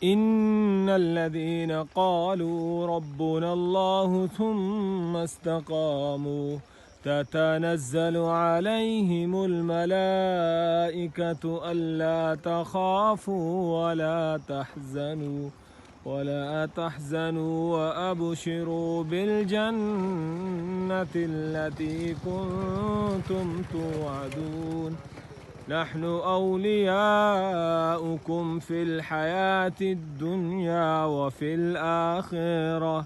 إن الذين قالوا ربنا الله ثم استقاموا تتنزل عليهم الملائكة ألا تخافوا ولا تحزنوا وأبشروا بالجنة التي كنتم توعدون نحن أولياؤكم في الحياة الدنيا وفي الآخرة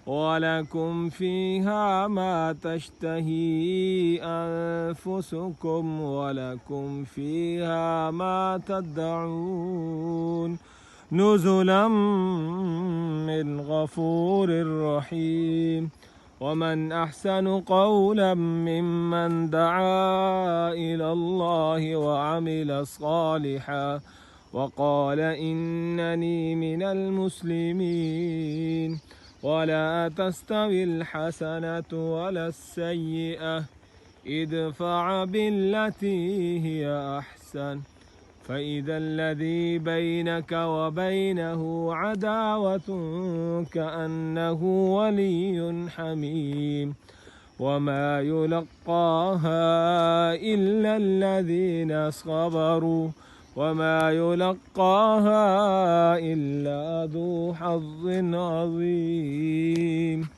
ولكم فيها ما تشتهي أنفسكم ولكم فيها ما تدعون نزلا من غفور رحيم ومن أحسن قولا ممن دعا إلى الله وعمل صالحا وقال إنني من المسلمين ولا تستوي الحسنة ولا السيئة ادفع بالتي هي أحسن فإذا الذي بينك وبينه عداوة كأنه ولي حميم وما يلقاها إلا الذين صبروا وما يلقاها إلا ذو حظ عظيم.